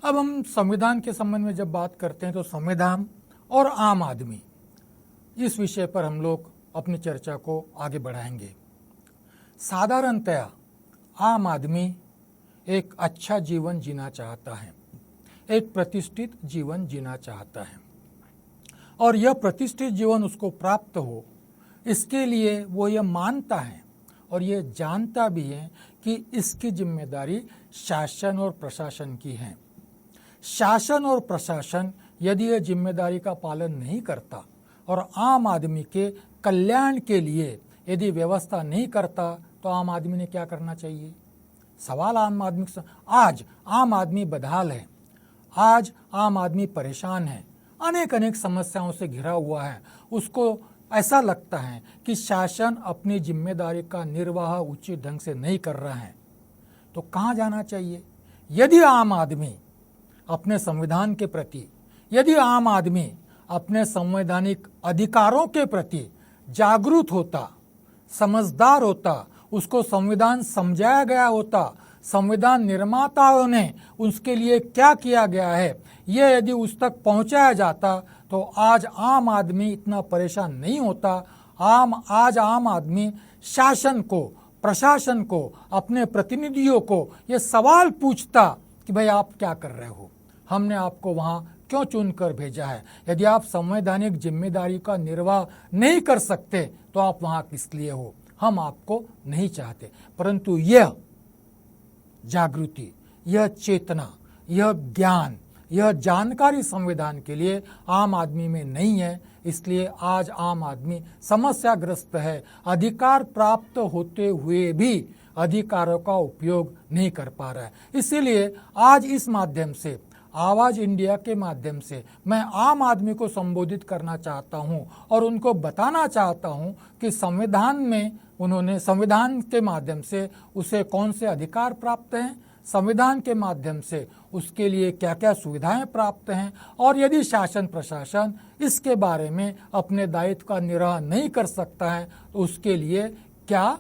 अब हम संविधान के संबंध में जब बात करते हैं तो संविधान और आम आदमी, इस विषय पर हम लोग अपनी चर्चा को आगे बढ़ाएंगे। साधारणतया आम आदमी एक अच्छा जीवन जीना चाहता है, एक प्रतिष्ठित जीवन जीना चाहता है, और यह प्रतिष्ठित जीवन उसको प्राप्त हो, इसके लिए वो ये मानता है और ये जानता भी है कि इसकी जिम्मेदारी शासन और प्रशासन की है। शासन और प्रशासन यदि ये जिम्मेदारी का पालन नहीं करता और आम आदमी के कल्याण के लिए यदि व्यवस्था नहीं करता तो आम आदमी ने क्या करना चाहिए? सवाल आम आदमी से, आज आम आदमी बदहाल है, आज आम आदमी परेशान है, अनेक समस्याओं से घिरा हुआ है। उसको ऐसा लगता है कि शासन अपनी जिम्मेदारी का निर्वाह उचित ढंग से नहीं कर रहा है, तो कहाँ जाना चाहिए? यदि आम आदमी अपने संविधान के प्रति, यदि आम आदमी अपने संवैधानिक अधिकारों के प्रति जागरूक होता, समझदार होता, उसको संविधान समझाया गया होता, संविधान निर्माताओं ने उसके लिए क्या किया गया है ये यदि उस तक पहुंचाया जाता तो आज आम आदमी इतना परेशान नहीं होता। आज आम आदमी शासन को, प्रशासन को, अपने प्रतिनिधियों को ये सवाल पूछता कि भाई आप क्या कर रहे हो, हमने आपको वहाँ क्यों चुनकर भेजा है? यदि आप संवैधानिक जिम्मेदारी का निर्वाह नहीं कर सकते तो आप वहाँ किस लिए हो? हम आपको नहीं चाहते। परंतु यह जागृति, यह चेतना, यह ज्ञान, यह जानकारी संविधान के लिए आम आदमी में नहीं है। इसलिए आज आम आदमी समस्याग्रस्त है, अधिकार प्राप्त होते हुए भी अधिकारों का उपयोग नहीं कर पा रहा है। इसीलिए आज इस माध्यम से, आवाज इंडिया के माध्यम से मैं आम आदमी को संबोधित करना चाहता हूं और उनको बताना चाहता हूं कि संविधान में उन्होंने, संविधान के माध्यम से उसे कौन से अधिकार प्राप्त हैं, संविधान के माध्यम से उसके लिए क्या क्या सुविधाएं प्राप्त हैं, और यदि शासन प्रशासन इसके बारे में अपने दायित्व का निर्वाह नहीं कर सकता है तो उसके लिए क्या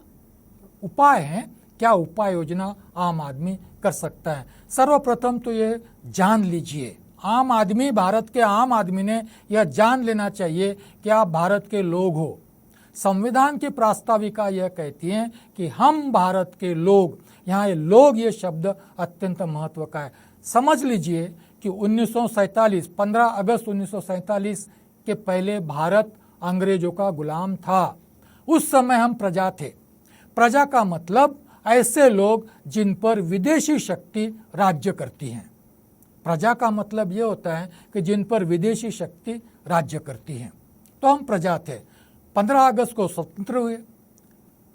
उपाय हैं, क्या उपाय योजना आम आदमी कर सकता है। सर्वप्रथम तो ये जान लीजिए, आम आदमी, भारत के आम आदमी ने यह जान लेना चाहिए कि आप भारत के लोग हो। संविधान की प्रास्ताविका यह कहती है कि हम भारत के लोग, यहाँ ये लोग, ये शब्द अत्यंत महत्व का है। समझ लीजिए कि 1947, 15 अगस्त 1947 के पहले भारत अंग्रेजों का गुलाम था। उस समय हम प्रजा थे। प्रजा का मतलब ऐसे लोग जिन पर विदेशी शक्ति राज्य करती हैं। प्रजा का मतलब ये होता है कि जिन पर विदेशी शक्ति राज्य करती है। तो हम प्रजा थे। 15 अगस्त को स्वतंत्र हुए,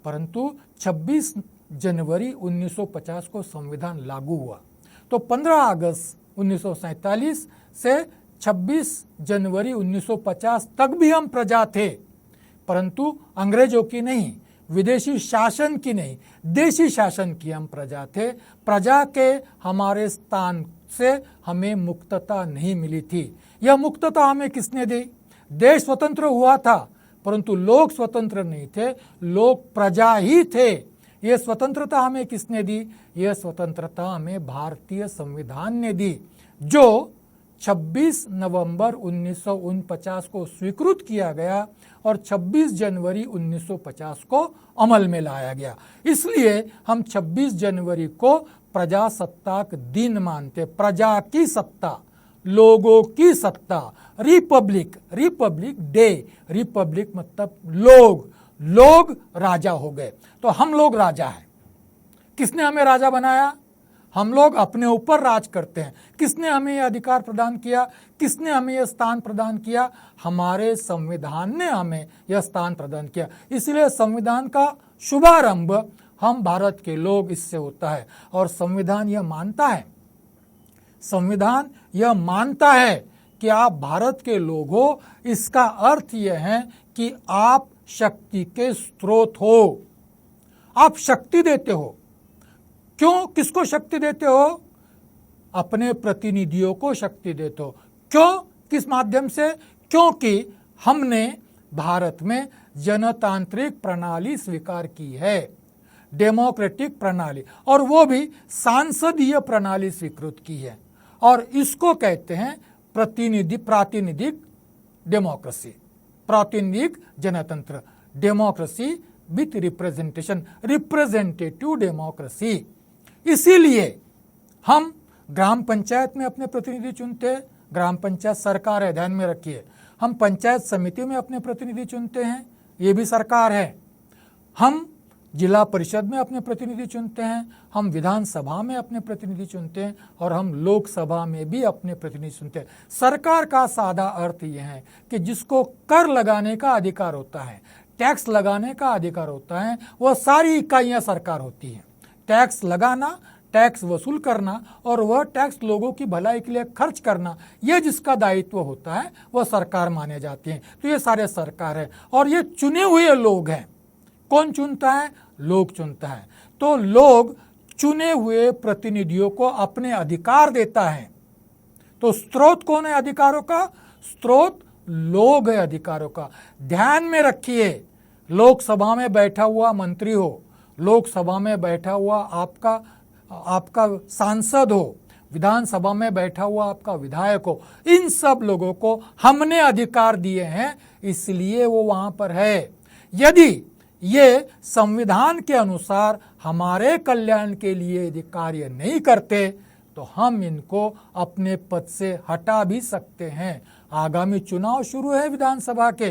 परंतु 26 जनवरी 1950 को संविधान लागू हुआ। तो 15 अगस्त 1947 से 26 जनवरी 1950 तक भी हम प्रजा थे, परंतु अंग्रेजों की नहीं, विदेशी शासन की नहीं, देशी शासन की हम प्रजा थे। प्रजा के हमारे स्थान से हमें मुक्तता नहीं मिली थी। यह मुक्तता हमें किसने दी? देश स्वतंत्र हुआ था, परंतु लोग स्वतंत्र नहीं थे, लोग प्रजा ही थे। यह स्वतंत्रता हमें किसने दी? यह स्वतंत्रता हमें भारतीय संविधान ने दी, जो 26 नवंबर 1949 को स्वीकृत किया गया और 26 जनवरी 1950 को अमल में लाया गया। इसलिए हम 26 जनवरी को प्रजासत्ताक दिन मानते। प्रजा की सत्ता, लोगों की सत्ता, रिपब्लिक, रिपब्लिक डे, रिपब्लिक मतलब लोग, लोग राजा हो गए। तो हम लोग राजा हैं। किसने हमें राजा बनाया? हम लोग अपने ऊपर राज करते हैं। किसने हमें यह अधिकार प्रदान किया? किसने हमें यह स्थान प्रदान किया? हमारे संविधान ने हमें यह स्थान प्रदान किया। इसलिए संविधान का शुभारंभ हम भारत के लोग, इससे होता है। और संविधान यह मानता है, संविधान यह मानता है कि आप भारत के लोग हो। इसका अर्थ यह है कि आप शक्ति के स्रोत हो, आप शक्ति देते हो। क्यों? किसको शक्ति देते हो? अपने प्रतिनिधियों को शक्ति देते हो। क्यों? किस माध्यम से? क्योंकि हमने भारत में जनतांत्रिक प्रणाली स्वीकार की है, डेमोक्रेटिक प्रणाली, और वो भी सांसदीय प्रणाली स्वीकृत की है। और इसको कहते हैं प्रातिनिधिक डेमोक्रेसी, प्रातिनिधिक जनतंत्र, democracy with representation, representative democracy. इसीलिए हम ग्राम पंचायत में अपने प्रतिनिधि चुनते हैं, ग्राम पंचायत सरकार है, ध्यान में रखिए। हम पंचायत समिति में अपने प्रतिनिधि चुनते हैं, ये भी सरकार है। हम जिला परिषद में अपने प्रतिनिधि चुनते हैं, हम विधानसभा में अपने प्रतिनिधि चुनते हैं और हम लोकसभा में भी अपने प्रतिनिधि चुनते हैं। सरकार का सादा अर्थ यह है कि जिसको कर लगाने का अधिकार होता है, टैक्स लगाने का अधिकार होता है, वह सारी इकाइयां सरकार होती हैं। टैक्स लगाना, टैक्स वसूल करना और वह टैक्स लोगों की भलाई के लिए खर्च करना, यह जिसका दायित्व होता है वह सरकार माने जाती है। तो ये सारे सरकार है और ये चुने हुए लोग हैं। कौन चुनता है? लोग चुनता है। तो लोग चुने हुए प्रतिनिधियों को अपने अधिकार देता है। तो स्रोत कौन है अधिकारों का? स्रोत लोग है अधिकारों का। ध्यान में रखिए, लोकसभा में बैठा हुआ मंत्री हो, लोकसभा में बैठा हुआ आपका सांसद हो, विधानसभा में बैठा हुआ आपका विधायक हो, इन सब लोगों को हमने अधिकार दिए हैं, इसलिए वो वहां पर है। यदि ये संविधान के अनुसार हमारे कल्याण के लिए यदि कार्य नहीं करते तो हम इनको अपने पद से हटा भी सकते हैं। आगामी चुनाव शुरू है विधानसभा के,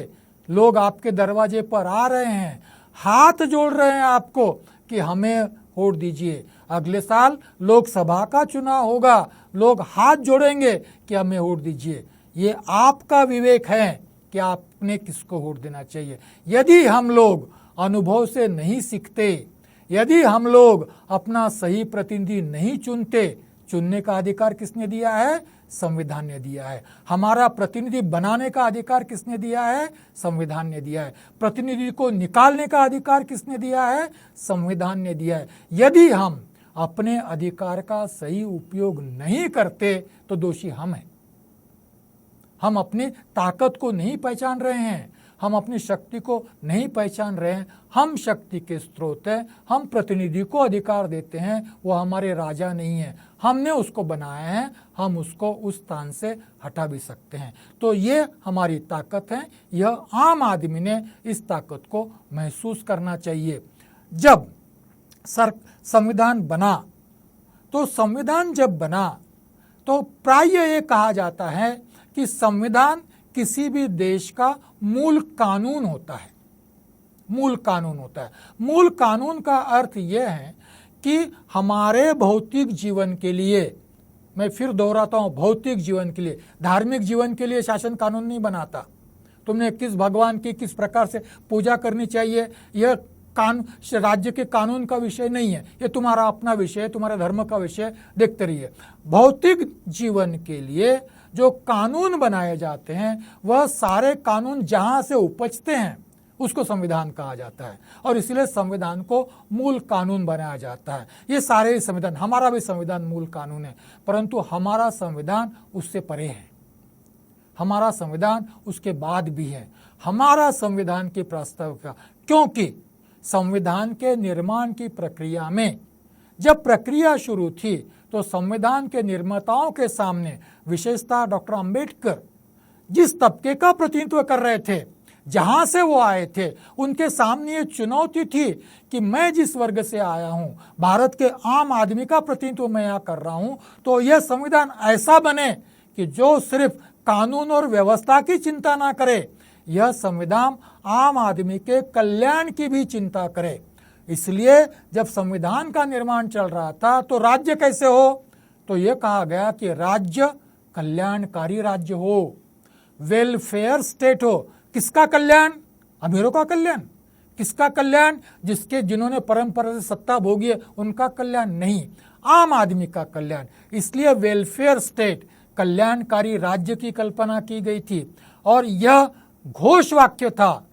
लोग आपके दरवाजे पर आ रहे हैं, हाथ जोड़ रहे हैं आपको कि हमें वोट दीजिए। अगले साल लोकसभा का चुनाव होगा, लोग हाथ जोड़ेंगे कि हमें वोट दीजिए। ये आपका विवेक है कि आपने किसको वोट देना चाहिए। यदि हम लोग अनुभव से नहीं सीखते, यदि हम लोग अपना सही प्रतिनिधि नहीं चुनते, चुनने का अधिकार किसने दिया है? संविधान ने दिया है। हमारा प्रतिनिधि बनाने का अधिकार किसने दिया है? संविधान ने दिया है। प्रतिनिधि को निकालने का अधिकार किसने दिया है? संविधान ने दिया है। यदि हम अपने अधिकार का सही उपयोग नहीं करते तो दोषी हम हैं। हम अपनी ताकत को नहीं पहचान रहे हैं, हम अपनी शक्ति को नहीं पहचान रहे हैं। हम शक्ति के स्रोत हैं, हम प्रतिनिधि को अधिकार देते हैं, वो हमारे राजा नहीं है, हमने उसको बनाया है, हम उसको उस स्थान से हटा भी सकते हैं। तो ये हमारी ताकत है, यह आम आदमी ने इस ताकत को महसूस करना चाहिए। जब संविधान बना, तो संविधान जब बना तो प्रायः ये कहा जाता है कि संविधान किसी भी देश का मूल कानून होता है। मूल कानून होता है। मूल कानून का अर्थ यह है कि हमारे भौतिक जीवन के लिए, मैं फिर दोहराता हूं, भौतिक जीवन के लिए, धार्मिक जीवन के लिए शासन कानून नहीं बनाता। तुमने किस भगवान की किस प्रकार से पूजा करनी चाहिए, यह राज्य के कानून का विषय नहीं है, ये तुम्हारा अपना विषय है, तुम्हारे धर्म का विषय, देखते रहिए। भौतिक जीवन के लिए जो कानून बनाए जाते हैं, वह सारे कानून जहां से उपजते हैं उसको संविधान कहा जाता है और इसलिए संविधान को मूल कानून बनाया जाता है। ये सारे संविधान, हमारा भी संविधान मूल कानून है, परंतु हमारा संविधान उससे परे है, हमारा संविधान उसके बाद भी है। हमारा संविधान की प्रास्ताविकता, क्योंकि संविधान के निर्माण की प्रक्रिया में जब प्रक्रिया शुरू थी तो संविधान के निर्माताओं के सामने, विशेषतः डॉक्टर अंबेडकर जिस तबके का प्रतिनिधित्व कर रहे थे, जहां से वो आए थे, उनके सामने ये चुनौती थी कि मैं जिस वर्ग से आया हूं, भारत के आम आदमी का प्रतिनिधित्व मैं यहाँ कर रहा हूं, तो यह संविधान ऐसा बने कि जो सिर्फ कानून और व्यवस्था की चिंता ना करे, यह संविधान आम आदमी के कल्याण की भी चिंता करे। इसलिए जब संविधान का निर्माण चल रहा था तो राज्य कैसे हो, तो यह कहा गया कि राज्य कल्याणकारी राज्य हो, वेलफेयर स्टेट हो। किसका कल्याण? अमीरों का कल्याण। किसका कल्याण? जिन्होंने परंपरा से सत्ता भोगी है उनका कल्याण नहीं, आम आदमी का कल्याण। इसलिए वेलफेयर स्टेट, कल्याणकारी राज्य की कल्पना की गई थी और यह घोष वाक्य था,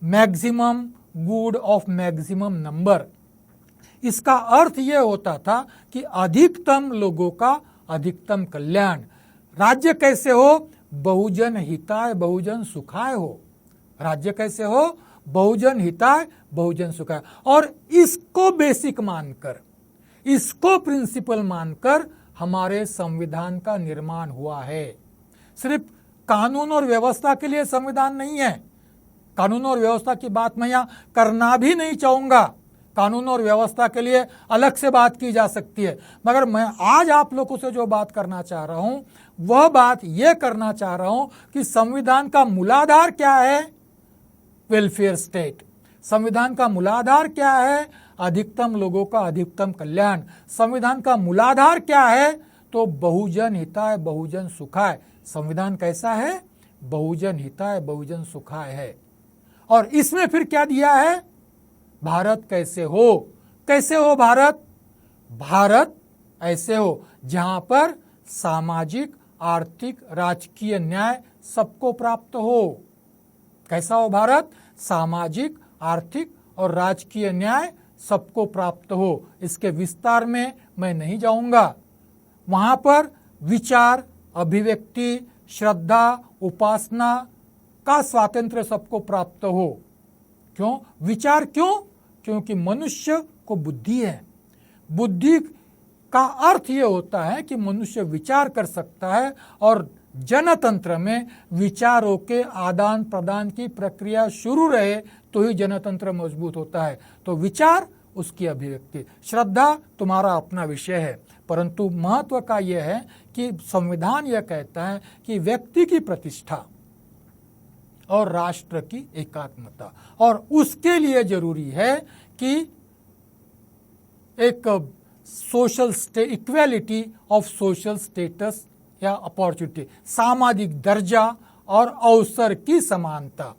maximum good of maximum number. इसका अर्थ यह होता था कि अधिकतम लोगों का अधिकतम कल्याण। राज्य कैसे हो? बहुजन हिताय बहुजन सुखाय हो। राज्य कैसे हो? बहुजन हिताय बहुजन सुखाय। और इसको बेसिक मानकर, इसको प्रिंसिपल मानकर हमारे संविधान का निर्माण हुआ है। सिर्फ कानून और व्यवस्था के लिए संविधान नहीं है। कानून और व्यवस्था की बात मैं यहाँ करना भी नहीं चाहूँगा। कानून और व्यवस्था के लिए अलग से बात की जा सकती है, मगर मैं आज आप लोगों से जो बात करना चाह रहा हूँ वह बात यह करना चाह रहा हूँ कि संविधान का मूलाधार क्या है? Welfare state. संविधान का मूलाधार क्या है? अधिकतम लोगों का अधिकतम कल्याण। संविधान का मूलाधार क्या है? तो बहुजन हिताय बहुजन सुखाय। संविधान कैसा है? बहुजन हिताय बहुजन सुखाय है। और इसमें फिर क्या दिया है? भारत कैसे हो? कैसे हो भारत? भारत ऐसे हो जहां पर सामाजिक, आर्थिक, राजकीय न्याय सबको प्राप्त हो। कैसा हो भारत? सामाजिक, आर्थिक और राजकीय न्याय सबको प्राप्त हो। इसके विस्तार में मैं नहीं जाऊंगा। वहां पर विचार, अभिव्यक्ति, श्रद्धा, उपासना का स्वातंत्र्य सबको प्राप्त हो। क्यों? विचार क्यों? क्योंकि मनुष्य को बुद्धि है। बुद्धि का अर्थ ये होता है कि मनुष्य विचार कर सकता है, और जनतंत्र में विचारों के आदान प्रदान की प्रक्रिया शुरू रहे तो ही जनतंत्र मजबूत होता है। तो विचार, उसकी अभिव्यक्ति, श्रद्धा तुम्हारा अपना विषय है, परंतु महत्व का यह है कि संविधान यह कहता है कि व्यक्ति की प्रतिष्ठा और राष्ट्र की एकात्मता, और उसके लिए जरूरी है कि एक social equality of social status या अपॉर्चुनिटी, सामाजिक दर्जा और अवसर की समानता।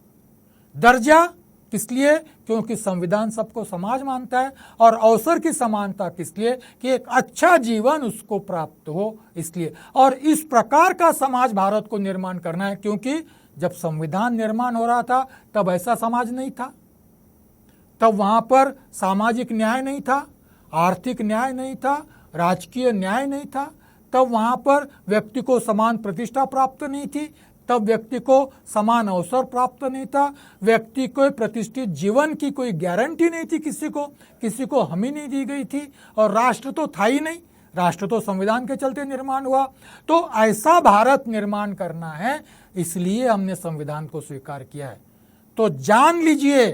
दर्जा किस लिए? क्योंकि संविधान सबको समाज मानता है, और अवसर की समानता किस लिए? कि एक अच्छा जीवन उसको प्राप्त हो, इसलिए। और इस प्रकार का समाज भारत को निर्माण करना है, क्योंकि जब संविधान निर्माण हो रहा था तब ऐसा समाज नहीं था। तब वहां पर सामाजिक न्याय नहीं था, आर्थिक न्याय नहीं था, राजकीय न्याय नहीं था। तब वहां पर व्यक्ति को समान प्रतिष्ठा प्राप्त नहीं थी, तब व्यक्ति को समान अवसर प्राप्त नहीं था, व्यक्ति को प्रतिष्ठित जीवन की कोई गारंटी नहीं थी, किसी को हमी नहीं दी गई थी, और राष्ट्र तो था ही नहीं। राष्ट्र तो संविधान के चलते निर्माण हुआ। तो ऐसा भारत निर्माण करना है, इसलिए हमने संविधान को स्वीकार किया है। तो जान लीजिए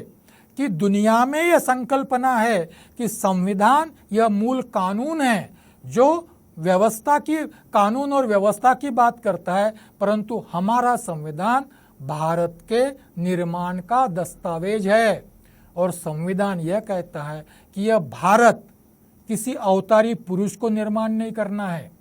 कि दुनिया में यह संकल्पना है कि संविधान यह मूल कानून है जो व्यवस्था की, कानून और व्यवस्था की बात करता है, परंतु हमारा संविधान भारत के निर्माण का दस्तावेज है। और संविधान यह कहता है कि यह भारत किसी अवतारी पुरुष को निर्माण नहीं करना है,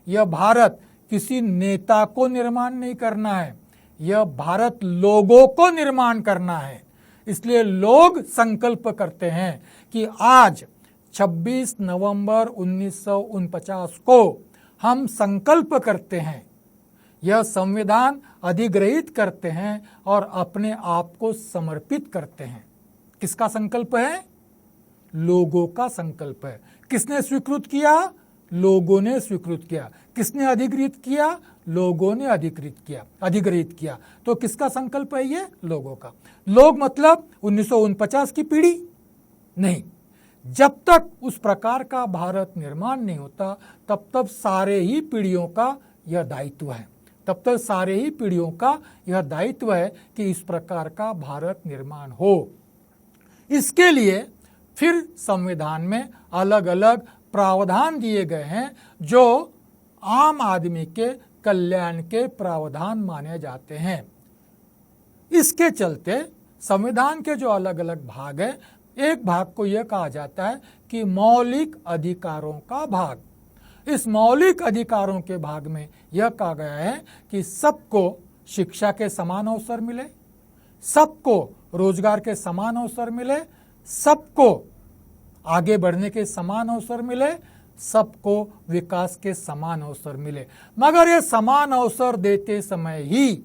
यह भारत किसी नेता को निर्माण नहीं करना है, यह भारत लोगों को निर्माण करना है। इसलिए लोग संकल्प करते हैं कि आज 26 नवंबर 1949 को हम संकल्प करते हैं, यह संविधान अधिग्रहित करते हैं और अपने आप को समर्पित करते हैं। किसका संकल्प है? लोगों का संकल्प है। किसने स्वीकृत किया? लोगों ने स्वीकृत किया। किसने अधिग्रहित किया? लोगों ने अधिग्रहित किया। तो किसका संकल्प है ये? लोगों का। लोग मतलब 1949 की पीढ़ी नहीं। जब तक उस प्रकार का भारत निर्माण नहीं होता तब तक सारे ही पीढ़ियों का यह दायित्व है, तब तक सारे ही पीढ़ियों का यह दायित्व है कि इस प्रकार का भारत निर्माण हो। इसके लिए फिर संविधान में अलग अलग प्रावधान दिए गए हैं जो आम आदमी के कल्याण के प्रावधान माने जाते हैं। इसके चलते संविधान के जो अलग अलग भाग है, एक भाग को यह कहा जाता है कि मौलिक अधिकारों का भाग। इस मौलिक अधिकारों के भाग में यह कहा गया है कि सबको शिक्षा के समान अवसर मिले, सबको रोजगार के समान अवसर मिले, सबको आगे बढ़ने के समान अवसर मिले, सबको विकास के समान अवसर मिले। मगर यह समान अवसर देते समय ही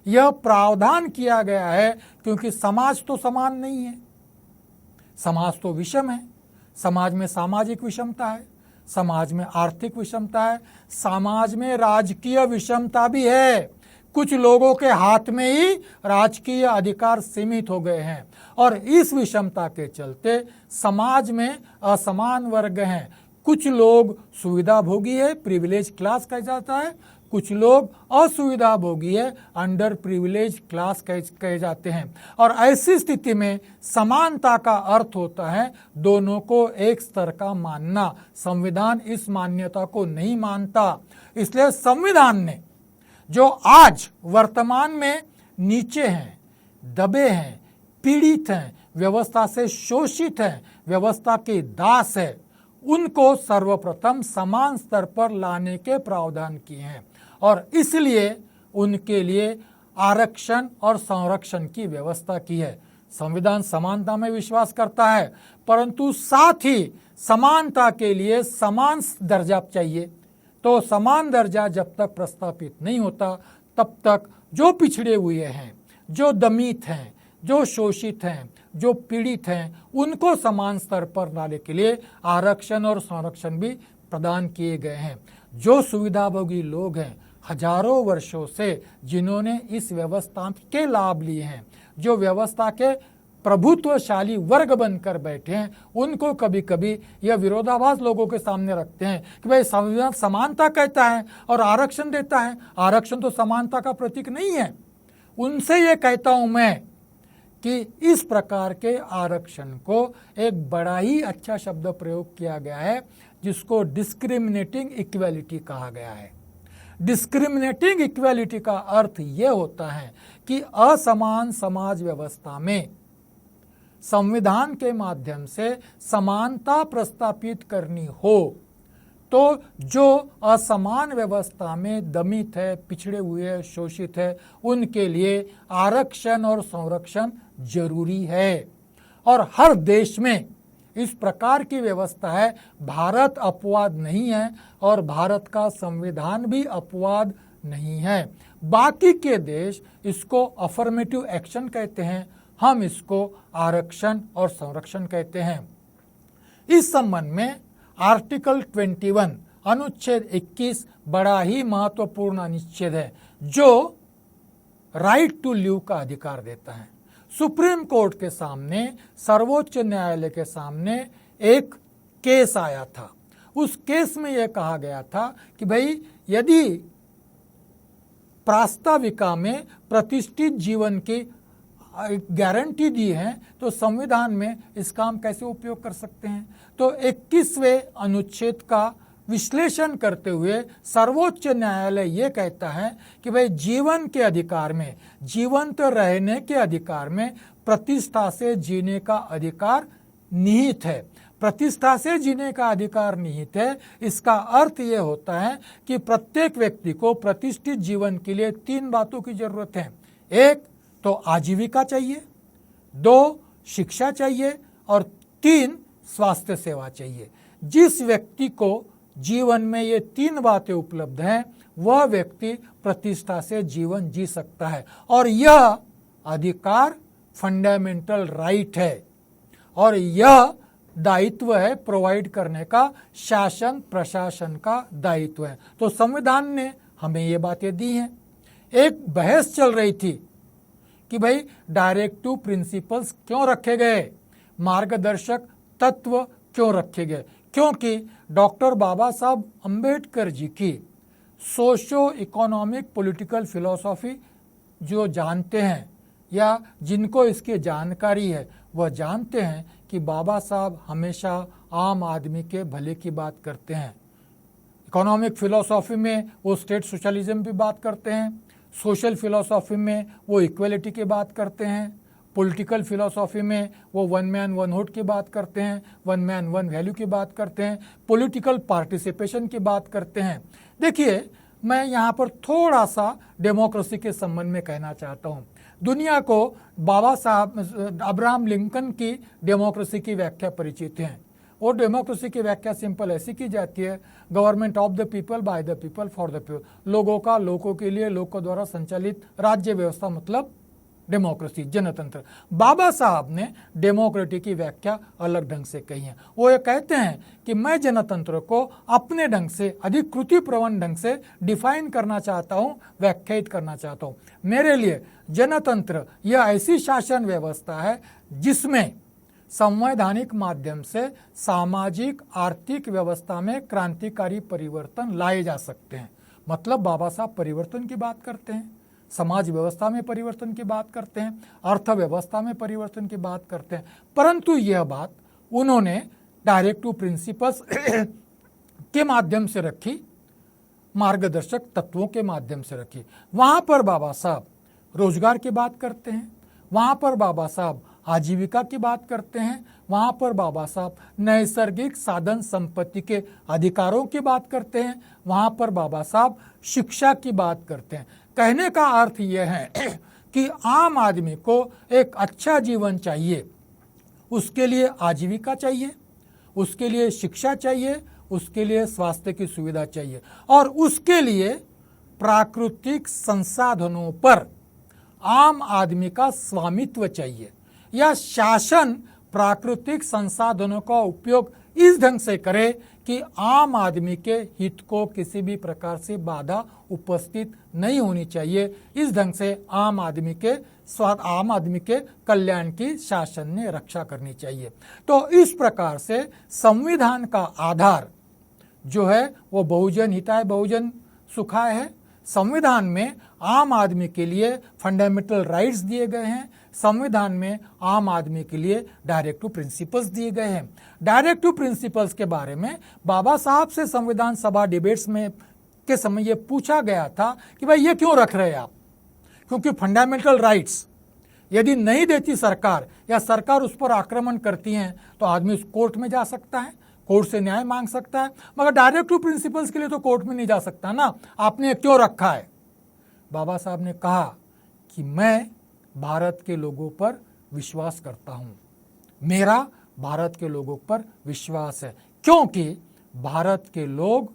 यह प्रावधान किया गया है, क्योंकि समाज तो समान नहीं है, समाज तो विषम है। समाज में सामाजिक विषमता है, समाज में आर्थिक विषमता है, समाज में राजकीय विषमता भी है। कुछ लोगों के हाथ में ही राजकीय अधिकार सीमित हो गए हैं, और इस विषमता के चलते समाज में असमान वर्ग हैं। कुछ लोग सुविधा भोगी है, प्रिविलेज क्लास कहा जाता है, कुछ लोग असुविधा भोगी है, अंडर प्रिविलेज क्लास कहे जाते हैं। और ऐसी स्थिति में समानता का अर्थ होता है दोनों को एक स्तर का मानना। संविधान इस मान्यता को नहीं मानता। इसलिए संविधान ने जो आज वर्तमान में नीचे हैं, दबे हैं, पीड़ित हैं, व्यवस्था से शोषित हैं, व्यवस्था के दास है, उनको सर्वप्रथम समान स्तर पर लाने के प्रावधान किए हैं और इसलिए उनके लिए आरक्षण और संरक्षण की व्यवस्था की है। संविधान समानता में विश्वास करता है, परंतु साथ ही समानता के लिए समान दर्जा चाहिए। तो समान दर्जा जब तक प्रस्तापित नहीं होता तब तक जो पिछड़े हुए हैं, जो दमित हैं, जो शोषित हैं, जो पीड़ित हैं, उनको समान स्तर पर लाने के लिए आरक्षण और संरक्षण भी प्रदान किए गए हैं। जो सुविधाभोगी लोग हैं, हजारों वर्षों से जिन्होंने इस व्यवस्था के लाभ लिए हैं, जो व्यवस्था के प्रभुत्वशाली वर्ग बनकर बैठे हैं, उनको कभी कभी यह विरोधाभास लोगों के सामने रखते हैं कि भाई संविधान समानता कहता है और आरक्षण देता है, आरक्षण तो समानता का प्रतीक नहीं है। उनसे ये कहता हूं मैं कि इस प्रकार के आरक्षण को एक बड़ा ही अच्छा शब्द प्रयोग किया गया है जिसको डिस्क्रिमिनेटिंग इक्वालिटी कहा गया है। डिस्क्रिमिनेटिंग इक्वालिटी का अर्थ ये होता है कि असमान समाज व्यवस्था में संविधान के माध्यम से समानता प्रस्तापित करनी हो तो जो असमान व्यवस्था में दमित है, पिछड़े हुए है, शोषित है, उनके लिए आरक्षण और संरक्षण जरूरी है। और हर देश में इस प्रकार की व्यवस्था है। भारत अपवाद नहीं है और भारत का संविधान भी अपवाद नहीं है। बाकी के देश इसको अफर्मेटिव एक्शन कहते हैं, हम इसको आरक्षण और संरक्षण कहते हैं। इस संबंध में आर्टिकल 21 अनुच्छेद 21 बड़ा ही महत्वपूर्ण अनुच्छेद है जो राइट टू लिव का अधिकार देता है। सुप्रीम कोर्ट के सामने, सर्वोच्च न्यायालय के सामने एक केस आया था। उस केस में यह कहा गया था कि भाई यदि प्रास्ताविका में प्रतिष्ठित जीवन की गारंटी दी है तो संविधान में इसका हम कैसे उपयोग कर सकते हैं। तो 21वें अनुच्छेद का विश्लेषण करते हुए सर्वोच्च न्यायालय ये कहता है कि भाई जीवन के अधिकार में, जीवंत रहने के अधिकार में प्रतिष्ठा से जीने का अधिकार निहित है। प्रतिष्ठा से जीने का अधिकार निहित है, इसका अर्थ ये होता है कि प्रत्येक व्यक्ति को प्रतिष्ठित जीवन के लिए 3 बातों की जरूरत है। 1 तो आजीविका चाहिए, 2 शिक्षा चाहिए और 3 स्वास्थ्य सेवा चाहिए। जिस व्यक्ति को जीवन में ये 3 बातें उपलब्ध हैं वह व्यक्ति प्रतिष्ठा से जीवन जी सकता है और यह अधिकार फंडामेंटल राइट है और यह दायित्व है प्रोवाइड करने का, शासन प्रशासन का दायित्व है। तो संविधान ने हमें ये बातें दी हैं। एक बहस चल रही थी कि भाई डायरेक्टिव प्रिंसिपल्स क्यों रखे गए, मार्गदर्शक तत्व क्यों रखे गए, क्योंकि डॉक्टर बाबा साहब अंबेडकर जी की सोशो इकोनॉमिक पॉलिटिकल फिलॉसफी जो जानते हैं या जिनको इसकी जानकारी है वह जानते हैं कि बाबा साहब हमेशा आम आदमी के भले की बात करते हैं। इकोनॉमिक फिलॉसफी में वो स्टेट सोशलिज्म की बात करते हैं, सोशल फिलॉसफी में वो इक्वलिटी की बात करते हैं, पॉलिटिकल फिलॉसफी में वो 1 मैन 1 वोट की बात करते हैं, 1 मैन 1 वैल्यू की बात करते हैं, पॉलिटिकल पार्टिसिपेशन की बात करते हैं। देखिए, मैं यहाँ पर थोड़ा सा डेमोक्रेसी के संबंध में कहना चाहता हूँ। दुनिया को बाबा साहब अब्राहम लिंकन की डेमोक्रेसी की व्याख्या परिचित है। वो डेमोक्रेसी की व्याख्या सिंपल ऐसी की जाती है, government of the people, by the people, for the people. लोगों का लोगों के लिए, लोगों द्वारा संचालित राज्य व्यवस्था मतलब डेमोक्रेसी, जनतंत्र। बाबा साहब ने डेमोक्रेसी की व्याख्या अलग ढंग से कही है। वो ये कहते हैं कि मैं जनतंत्र को अपने ढंग से, अधिक कृतिप्रवण ढंग से डिफाइन करना चाहता हूँ, व्याख्यायित करना चाहता हूँ। मेरे लिए जनतंत्र यह ऐसी शासन व्यवस्था है जिसमें संवैधानिक माध्यम से सामाजिक आर्थिक व्यवस्था में क्रांतिकारी परिवर्तन लाए जा सकते हैं। मतलब बाबा साहब परिवर्तन की बात करते हैं, समाज व्यवस्था में परिवर्तन की बात करते हैं, अर्थव्यवस्था में परिवर्तन की बात करते हैं, परंतु यह बात उन्होंने डायरेक्टिव प्रिंसिपल्स के माध्यम से रखी, मार्गदर्शक तत्वों के माध्यम से रखी। वहाँ पर बाबा साहब रोजगार की बात करते हैं, वहाँ पर बाबा साहब आजीविका की बात करते हैं, वहाँ पर बाबा साहब नैसर्गिक साधन संपत्ति के अधिकारों की बात करते हैं, वहाँ पर बाबा साहब शिक्षा की बात करते हैं। कहने का अर्थ यह है कि आम आदमी को एक अच्छा जीवन चाहिए, उसके लिए आजीविका चाहिए, उसके लिए शिक्षा चाहिए, उसके लिए स्वास्थ्य की सुविधा चाहिए और उसके लिए प्राकृतिक संसाधनों पर आम आदमी का स्वामित्व चाहिए या शासन प्राकृतिक संसाधनों का उपयोग इस ढंग से करे कि आम आदमी के हित को किसी भी प्रकार से बाधा उपस्थित नहीं होनी चाहिए। इस ढंग से आम आदमी के कल्याण की शासन ने रक्षा करनी चाहिए। तो इस प्रकार से संविधान का आधार जो है वो बहुजन हिताय बहुजन सुखाय है। संविधान में आम आदमी के लिए फंडामेंटल राइट्स दिए गए हैं, संविधान में आम आदमी के लिए डायरेक्टिव प्रिंसिपल्स दिए गए हैं। डायरेक्टिव प्रिंसिपल्स के बारे में बाबा साहब से संविधान सभा डिबेट्स में के समय ये पूछा गया था कि भाई ये क्यों रख रहे हैं आप, क्योंकि फंडामेंटल राइट्स यदि नहीं देती सरकार या सरकार उस पर आक्रमण करती है तो आदमी उस कोर्ट में जा सकता है, कोर्ट से न्याय मांग सकता है, मगर डायरेक्टिव प्रिंसिपल्स के लिए तो कोर्ट में नहीं जा सकता ना, आपने क्यों रखा है। बाबा साहब ने कहा कि मैं भारत के लोगों पर विश्वास करता हूं, मेरा भारत के लोगों पर विश्वास है, क्योंकि भारत के लोग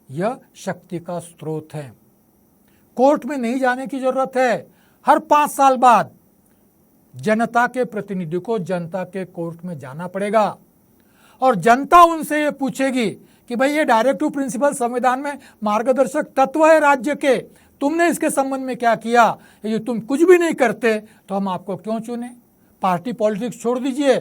यह शक्ति का स्रोत है। कोर्ट में नहीं जाने की जरूरत है। हर 5 साल बाद जनता के प्रतिनिधि को जनता के कोर्ट में जाना पड़ेगा और जनता उनसे ये पूछेगी कि भाई ये डायरेक्टिव प्रिंसिपल संविधान में मार्गदर्शक तत्व है राज्य के, तुमने इसके संबंध में क्या किया। यदि तुम कुछ भी नहीं करते तो हम आपको क्यों चुने। पार्टी पॉलिटिक्स छोड़ दीजिए,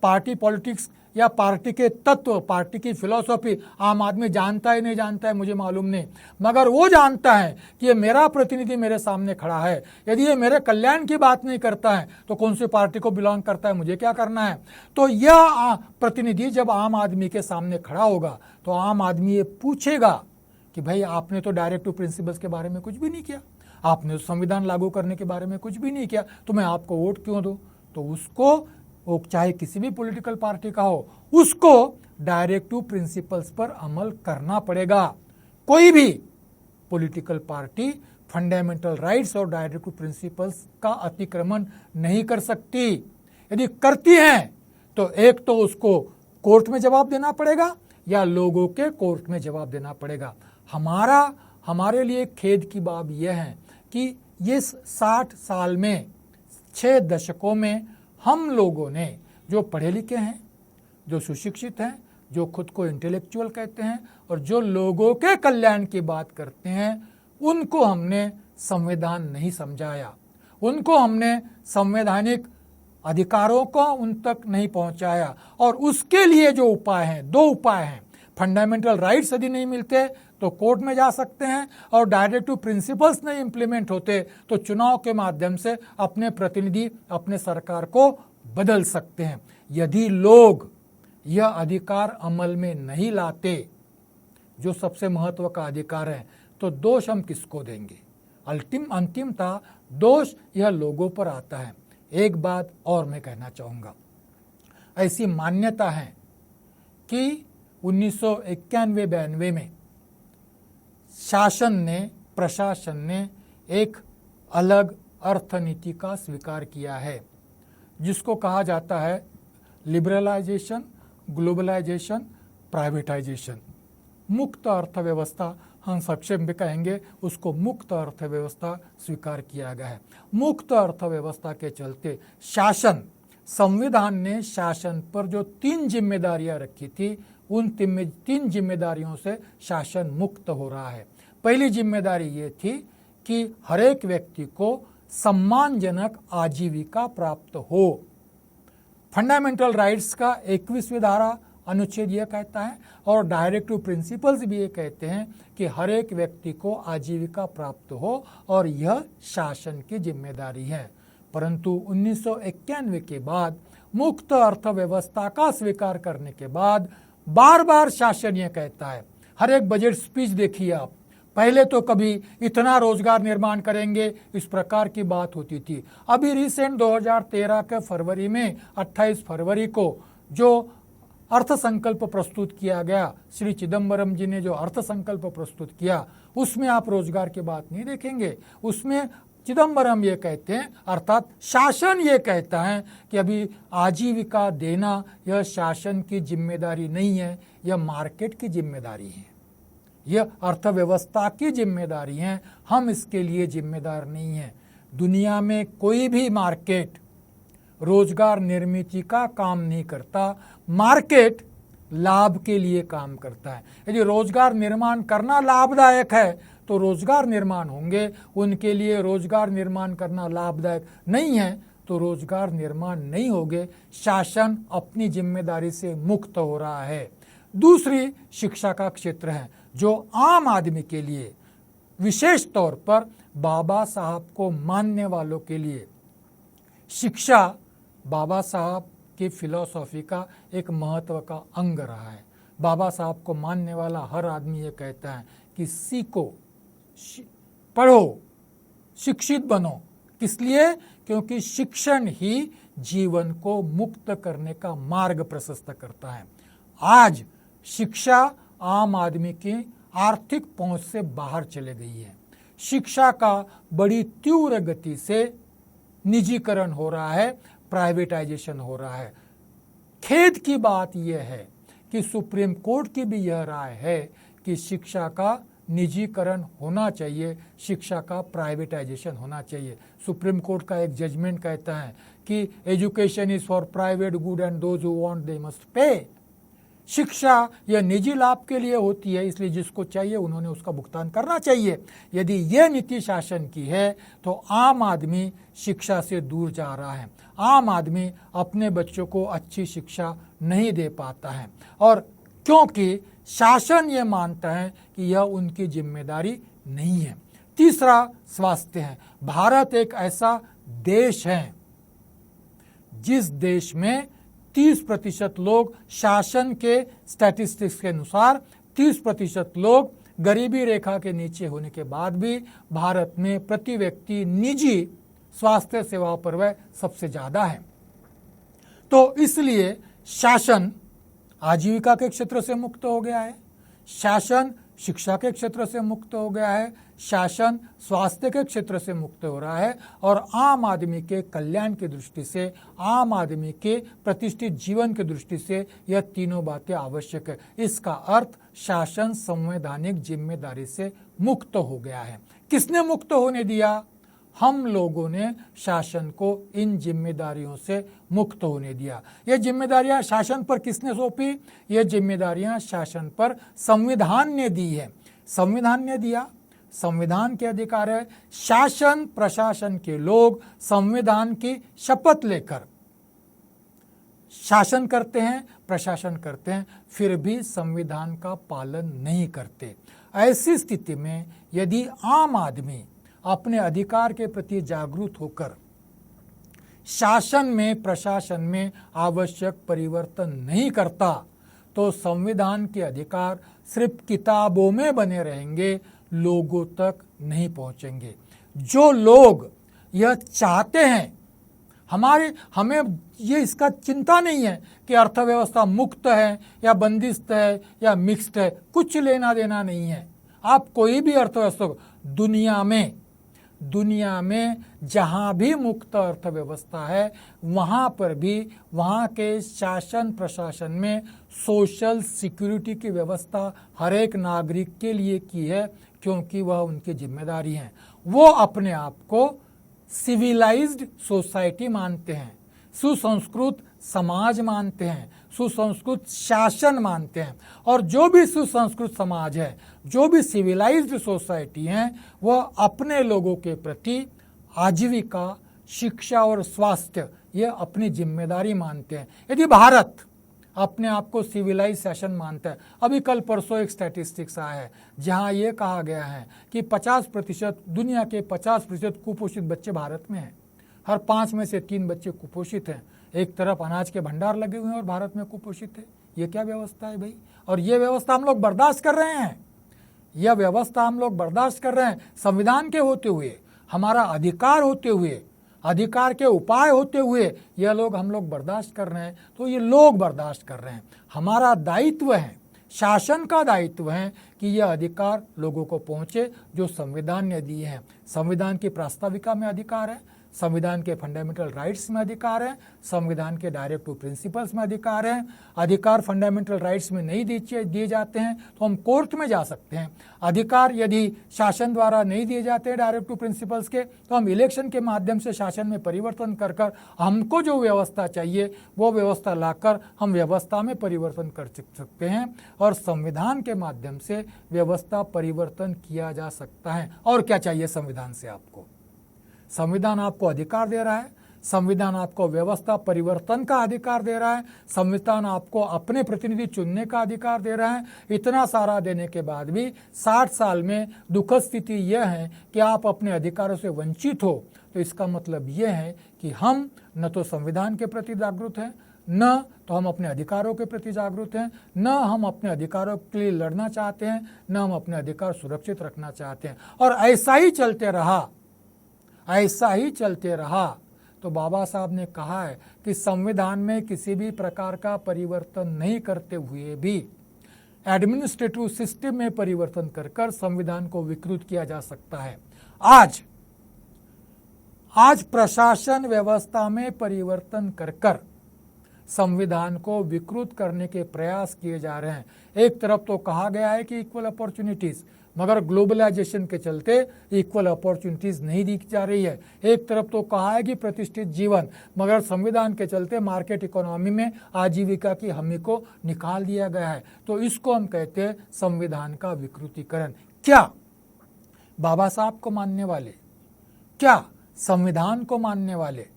पार्टी पॉलिटिक्स या पार्टी के तत्व, पार्टी की फिलॉसफी आम आदमी जानता है नहीं जानता है मुझे मालूम नहीं, मगर वो जानता है कि ये मेरा प्रतिनिधि मेरे सामने खड़ा है, यदि ये मेरे कल्याण की बात नहीं करता है तो कौन सी पार्टी को बिलोंग करता है, मुझे क्या करना है। तो यह प्रतिनिधि जब आम आदमी के सामने खड़ा होगा तो आम आदमी ये पूछेगा कि भाई आपने तो डायरेक्टिव प्रिंसिपल्स के बारे में कुछ भी नहीं किया, आपने संविधान लागू करने के बारे में कुछ भी नहीं किया, तो मैं आपको वोट क्यों दूं। तो उसको, वो चाहे किसी भी पॉलिटिकल पार्टी का हो, उसको डायरेक्टिव प्रिंसिपल्स पर अमल करना पड़ेगा। कोई भी पॉलिटिकल पार्टी फंडामेंटल राइट्स और डायरेक्टिव प्रिंसिपल्स का अतिक्रमण नहीं कर सकती। यदि करती है तो एक तो उसको कोर्ट में जवाब देना पड़ेगा या लोगों के कोर्ट में जवाब देना पड़ेगा। हमारे लिए खेद की बात यह है कि ये 60 साल में 6 दशकों में हम लोगों ने, जो पढ़े लिखे हैं, जो सुशिक्षित हैं, जो खुद को इंटेलेक्चुअल कहते हैं और जो लोगों के कल्याण की बात करते हैं, उनको हमने संविधान नहीं समझाया, उनको हमने संवैधानिक अधिकारों को उन तक नहीं पहुंचाया। और उसके लिए जो उपाय हैं, 2 उपाय हैं। फंडामेंटल राइट्स यदि नहीं मिलते तो कोर्ट में जा सकते हैं और डायरेक्टिव प्रिंसिपल्स नहीं इंप्लीमेंट होते तो चुनाव के माध्यम से अपने प्रतिनिधि, अपने सरकार को बदल सकते हैं। यदि लोग यह अधिकार अमल में नहीं लाते, जो सबसे महत्व का अधिकार है, तो दोष हम किसको देंगे। अंतिमतः दोष यह लोगों पर आता है। एक बात और मैं कहना चाहूँगा, ऐसी मान्यता है कि 1991-92 में प्रशासन ने एक अलग अर्थनीति का स्वीकार किया है, जिसको कहा जाता है लिबरलाइजेशन, ग्लोबलाइजेशन, प्राइवेटाइजेशन। मुक्त अर्थव्यवस्था हम संक्षेप में कहेंगे, उसको मुक्त अर्थव्यवस्था स्वीकार किया गया है। मुक्त अर्थव्यवस्था के चलते संविधान ने शासन पर जो 3 जिम्मेदारियां रखी थी, उन 3 जिम्मेदारियों से शासन मुक्त हो रहा है। पहली जिम्मेदारी ये थी कि हर एक व्यक्ति को सम्मानजनक आजीविका प्राप्त हो। फंडामेंटल राइट्स का 21वीं धारा अनुच्छेद यह कहता है और डायरेक्टिव प्रिंसिपल्स भी ये कहते हैं कि हर एक व्यक्ति को आजीविका प्राप्त हो और यह शासन की जिम्मेदारी है। परंतु 1991 के बाद मुक्त अर्थव्यवस्था का स्वीकार करने के बाद बार बार शासन यह कहता है, हर एक बजट स्पीच देखिए आप, पहले तो कभी इतना रोजगार निर्माण करेंगे इस प्रकार की बात होती थी। अभी रिसेंट 2013 के फरवरी में 28 फरवरी को जो अर्थ संकल्प प्रस्तुत किया गया, श्री चिदम्बरम जी ने जो अर्थ संकल्प प्रस्तुत किया, उसमें आप रोजगार की बात नहीं देखेंगे। उसमें चिदम्बरम ये कहते हैं, अर्थात शासन ये कहता है कि अभी आजीविका देना यह शासन की जिम्मेदारी नहीं है, यह मार्केट की जिम्मेदारी है, यह अर्थव्यवस्था की जिम्मेदारी है, हम इसके लिए जिम्मेदार नहीं हैं। दुनिया में कोई भी मार्केट रोजगार निर्मित का काम नहीं करता, मार्केट लाभ के लिए काम करता है। यदि रोजगार निर्माण करना लाभदायक है तो रोजगार निर्माण होंगे, उनके लिए रोजगार निर्माण करना लाभदायक नहीं है तो रोजगार निर्माण नहीं होंगे। शासन अपनी जिम्मेदारी से मुक्त हो रहा है। दूसरी शिक्षा का क्षेत्र है जो आम आदमी के लिए, विशेष तौर पर बाबा साहब को मानने वालों के लिए, शिक्षा बाबा साहब की फिलॉसफी का एक महत्व का अंग रहा है। बाबा साहब को मानने वाला हर आदमी ये कहता है कि सीखो, पढ़ो, शिक्षित बनो। किस लिए? क्योंकि शिक्षण ही जीवन को मुक्त करने का मार्ग प्रशस्त करता है। आज शिक्षा आम आदमी की आर्थिक पहुंच से बाहर चले गई है। शिक्षा का बड़ी तीव्र गति से निजीकरण हो रहा है, प्राइवेटाइजेशन हो रहा है। खेद की बात यह है कि सुप्रीम कोर्ट की भी यह राय है कि शिक्षा का निजीकरण होना चाहिए, शिक्षा का प्राइवेटाइजेशन होना चाहिए। सुप्रीम कोर्ट का एक जजमेंट कहता है कि education is for private good and those who want they must pay. शिक्षा यह निजी लाभ के लिए होती है, इसलिए जिसको चाहिए उन्होंने उसका भुगतान करना चाहिए। यदि यह नीति शासन की है तो आम आदमी शिक्षा से दूर जा रहा है। आम आदमी अपने बच्चों को अच्छी शिक्षा नहीं दे पाता है, और क्योंकि शासन ये मानता है कि यह उनकी जिम्मेदारी नहीं है। तीसरा स्वास्थ्य है। भारत एक ऐसा देश है जिस देश में 30% लोग, शासन के स्टैटिस्टिक्स के अनुसार 30% लोग गरीबी रेखा के नीचे होने के बाद भी भारत में प्रति व्यक्ति निजी स्वास्थ्य सेवाओं पर वह सबसे ज्यादा है। तो इसलिए शासन आजीविका के क्षेत्र से मुक्त हो गया है, शासन शिक्षा के क्षेत्र से मुक्त हो गया है, शासन स्वास्थ्य के क्षेत्र से मुक्त हो रहा है, और आम आदमी के कल्याण की दृष्टि से, आम आदमी के प्रतिष्ठित जीवन की दृष्टि से यह तीनों बातें आवश्यक है। इसका अर्थ शासन संवैधानिक जिम्मेदारी से मुक्त हो गया है। किसने मुक्त होने दिया? हम लोगों ने शासन को इन जिम्मेदारियों से मुक्त होने दिया। ये जिम्मेदारियां शासन पर किसने सौंपी? ये जिम्मेदारियां शासन पर संविधान ने दी है। संविधान ने दिया, संविधान के अधिकार है। शासन प्रशासन के लोग संविधान की शपथ लेकर शासन करते हैं, प्रशासन करते हैं, फिर भी संविधान का पालन नहीं करते। ऐसी स्थिति में यदि आम आदमी अपने अधिकार के प्रति जागरूक होकर शासन में, प्रशासन में आवश्यक परिवर्तन नहीं करता तो संविधान के अधिकार सिर्फ किताबों में बने रहेंगे, लोगों तक नहीं पहुंचेंगे। जो लोग यह चाहते हैं, हमें ये इसका चिंता नहीं है कि अर्थव्यवस्था मुक्त है या बंदिस्त है या मिक्स्ड है, कुछ लेना देना नहीं है। आप कोई भी अर्थव्यवस्था दुनिया में जहां भी मुक्त अर्थव्यवस्था है, वहां पर भी वहां के शासन प्रशासन में सोशल सिक्योरिटी की व्यवस्था हर एक नागरिक के लिए की है, क्योंकि वह उनकी जिम्मेदारी है। वो अपने आप को सिविलाइज्ड सोसाइटी मानते हैं, सुसंस्कृत समाज मानते हैं, सुसंस्कृत शासन मानते हैं। और जो भी सुसंस्कृत समाज है, जो भी सिविलाइज्ड सोसाइटी है, वह अपने लोगों के प्रति आजीविका, शिक्षा और स्वास्थ्य ये अपनी जिम्मेदारी मानते हैं। यदि भारत अपने आप को सिविलाइजेशन मानता है, अभी कल परसों एक स्टैटिस्टिक्स आया है जहां ये कहा गया है कि 50% दुनिया के 50% कुपोषित बच्चे भारत में हैं। हर 5 में से 3 बच्चे कुपोषित हैं। एक तरफ अनाज के भंडार लगे हुए हैं और भारत में कुपोषित है। ये क्या व्यवस्था है भाई? और ये व्यवस्था हम लोग बर्दाश्त कर रहे हैं। यह व्यवस्था हम लोग बर्दाश्त कर रहे हैं, संविधान के होते हुए, हमारा अधिकार होते हुए, अधिकार के उपाय होते हुए यह लोग हम लोग बर्दाश्त कर रहे हैं। तो ये लोग बर्दाश्त कर रहे हैं। हमारा दायित्व है, शासन का दायित्व है कि यह अधिकार लोगों को पहुंचे जो संविधान ने दिए हैं। संविधान की प्रास्ताविका में अधिकार है, संविधान के फंडामेंटल राइट्स में अधिकार है, संविधान के डायरेक्ट टू प्रिंसिपल्स में अधिकार है। अधिकार फंडामेंटल राइट्स में नहीं दिए जाते हैं तो हम कोर्ट में जा सकते हैं। अधिकार यदि शासन द्वारा नहीं दिए जाते हैं डायरेक्ट टू प्रिंसिपल्स के, तो हम इलेक्शन के माध्यम से शासन में परिवर्तन कर कर हमको जो व्यवस्था चाहिए वो व्यवस्था लाकर हम व्यवस्था में परिवर्तन कर सकते हैं और संविधान के माध्यम से व्यवस्था परिवर्तन किया जा सकता है। और क्या चाहिए संविधान से आपको? संविधान आपको अधिकार दे रहा है, संविधान आपको व्यवस्था परिवर्तन का अधिकार दे रहा है, संविधान आपको अपने प्रतिनिधि चुनने का अधिकार दे रहा है। इतना सारा देने के बाद भी 60 साल में दुखद स्थिति यह है कि आप अपने अधिकारों से वंचित हो। तो इसका मतलब यह है कि हम न तो संविधान के प्रति जागरूक हैं, न तो हम अपने अधिकारों के प्रति जागरूक हैं, न हम अपने अधिकारों के लिए लड़ना चाहते हैं, न हम अपने अधिकार सुरक्षित रखना चाहते हैं। और ऐसा ही चलते रहा तो बाबा साहब ने कहा है कि संविधान में किसी भी प्रकार का परिवर्तन नहीं करते हुए भी एडमिनिस्ट्रेटिव सिस्टम में परिवर्तन कर संविधान को विकृत किया जा सकता है। आज प्रशासन व्यवस्था में परिवर्तन कर संविधान को विकृत करने के प्रयास किए जा रहे हैं। एक तरफ तो कहा गया है कि इक्वल अपॉर्चुनिटीज, मगर ग्लोबलाइजेशन के चलते इक्वल अपॉर्चुनिटीज नहीं दी जा रही है। एक तरफ तो कहा है कि प्रतिष्ठित जीवन, मगर संविधान के चलते मार्केट इकोनॉमी में आजीविका की हमी को निकाल दिया गया है। तो इसको हम कहते हैं संविधान का विकृतीकरण। क्या बाबा साहब को मानने वाले, क्या संविधान को मानने वाले,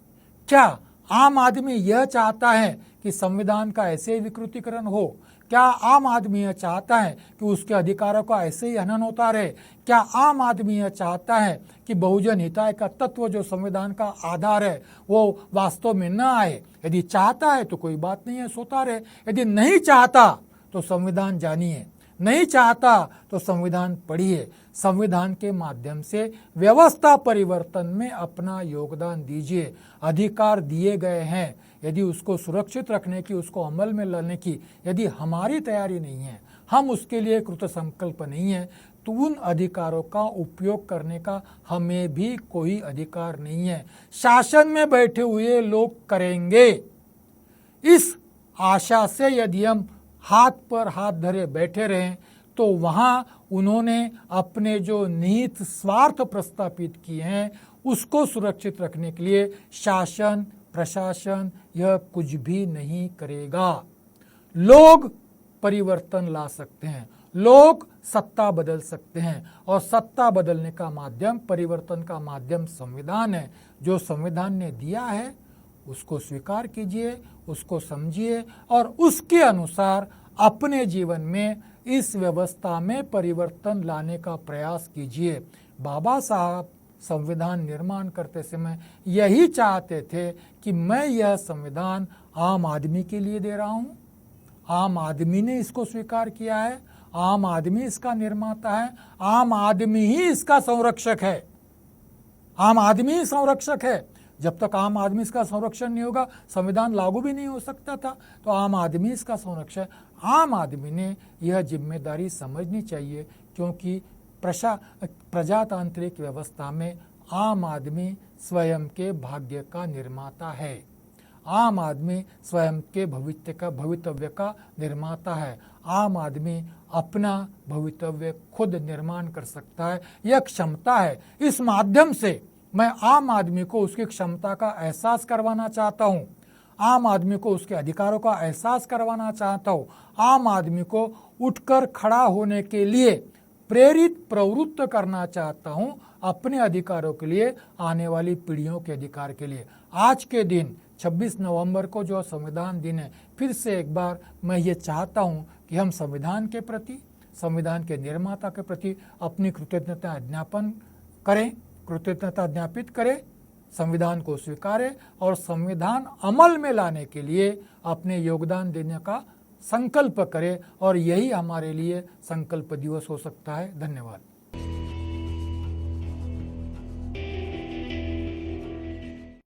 क्या आम आदमी यह चाहता है कि संविधान का ऐसे ही विकृतीकरण हो? क्या आम आदमी यह चाहता है कि उसके अधिकारों का ऐसे ही हनन होता रहे? क्या आम आदमी यह चाहता है कि बहुजन हिताय का तत्व जो संविधान का आधार है वो वास्तव में न आए? यदि चाहता है तो कोई बात नहीं है, सोता रहे। यदि नहीं चाहता तो संविधान जानिए, नहीं चाहता तो संविधान पढ़िए। संविधान के माध्यम से व्यवस्था परिवर्तन में अपना योगदान दीजिए। अधिकार दिए गए हैं, यदि उसको सुरक्षित रखने की, उसको अमल में लाने की यदि हमारी तैयारी नहीं है, हम उसके लिए कृत संकल्प नहीं है, तो उन अधिकारों का उपयोग करने का हमें भी कोई अधिकार नहीं है। शासन में बैठे हुए लोग करेंगे, इस आशा से यदि हम हाथ पर हाथ धरे बैठे रहें तो वहाँ उन्होंने अपने जो निहित स्वार्थ प्रस्थापित किए हैं उसको सुरक्षित रखने के लिए शासन प्रशासन यह कुछ भी नहीं करेगा। लोग परिवर्तन ला सकते हैं, लोग सत्ता बदल सकते हैं, और सत्ता बदलने का माध्यम, परिवर्तन का माध्यम संविधान है। जो संविधान ने दिया है उसको स्वीकार कीजिए, उसको समझिए और उसके अनुसार अपने जीवन में इस व्यवस्था में परिवर्तन लाने का प्रयास कीजिए। बाबा साहब संविधान निर्माण करते समय यही चाहते थे कि मैं यह संविधान आम आदमी के लिए दे रहा हूँ, आम आदमी ने इसको स्वीकार किया है, आम आदमी इसका निर्माता है, आम आदमी ही इसका संरक्षक है, आम आदमी ही संरक्षक है। जब तक आम आदमी इसका संरक्षण नहीं होगा संविधान लागू भी नहीं हो सकता था। तो आम आदमी इसका संरक्षण, आम आदमी ने यह जिम्मेदारी समझनी चाहिए, क्योंकि प्रजातांत्रिक व्यवस्था में आम आदमी स्वयं के भाग्य का निर्माता है, आम आदमी स्वयं के भवितव्य का निर्माता है। आम आदमी अपना भवितव्य खुद निर्माण कर सकता है, यह क्षमता है। इस माध्यम से मैं आम आदमी को उसकी क्षमता का एहसास करवाना चाहता हूँ, आम आदमी को उसके अधिकारों का एहसास करवाना चाहता हूँ, आम आदमी को उठकर खड़ा होने के लिए प्रेरित प्रवृत्त करना चाहता हूँ, अपने अधिकारों के लिए, आने वाली पीढ़ियों के अधिकार के लिए। आज के दिन 26 नवंबर को जो संविधान दिन है, फिर से एक बार मैं ये चाहता हूँ कि हम संविधान के प्रति, संविधान के निर्माता के प्रति अपनी कृतज्ञता ज्ञापित करें, संविधान को स्वीकारें और संविधान अमल में लाने के लिए अपने योगदान देने का संकल्प करें। और यही हमारे लिए संकल्प दिवस हो सकता है। धन्यवाद।